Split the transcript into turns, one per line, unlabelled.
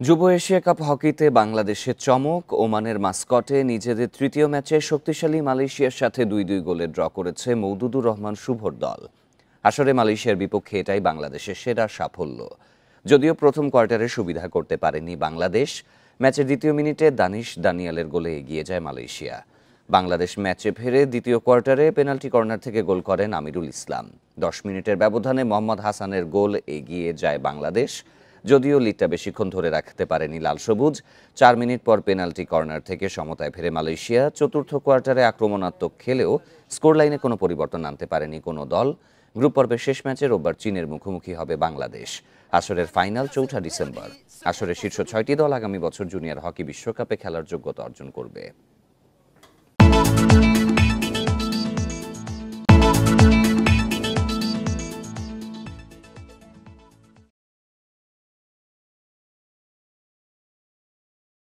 যুব Asia cup হকিতে বাংলাদেশের চমক। ওমানের মাস্কটে নিজেদের তৃতীয় ম্যাচে শক্তিশালী মালয়েশিয়ার সাথে ২-২ গোলে ড্র করেছে মওদুদুর রহমান শুভর দল। আসরে মালয়েশিয়ার বিপক্ষে এটাই বাংলাদেশের সেরা সাফল্য। যদিও প্রথম কোয়ার্টারে সুবিধা করতে পারেনি বাংলাদেশ, ম্যাচের দ্বিতীয় মিনিটে দানিশ দানিয়ালের গোলে এগিয়ে যায় মালয়েশিয়া। বাংলাদেশ ম্যাচে ফেরে দ্বিতীয় কোয়ার্টারে পেনাল্টি কর্নার থেকে গোল করেন আমিরুল ইসলাম। ১০ মিনিটের ব্যবধানে মোহাম্মদ হাসানের গোল এগিয়ে যায় বাংলাদেশ। যদিও লিডটা বেশিক্ষণ ধরে রাখতে পারেনি লাল সবুজ। ৪ মিনিট পর পেনাল্টি কর্নার থেকে সমতায় ফেরে মালয়েশিয়া। চতুর্থ কোয়ার্টারে আক্রমণাত্মক খেলেও স্কোর লাইনে কোনো পরিবর্তন আনতে পারেনি কোনো দল। গ্রুপ পর্বের শেষ ম্যাচে রোববার চীনের মুখোমুখি হবে বাংলাদেশ। আসরের ফাইনাল ৪ঠা ডিসেম্বর। আসরের শীর্ষ ৬টি দল আগামী বছর জুনিয়র হকি বিশ্বকাপে খেলার যোগ্যতা অর্জন করবে।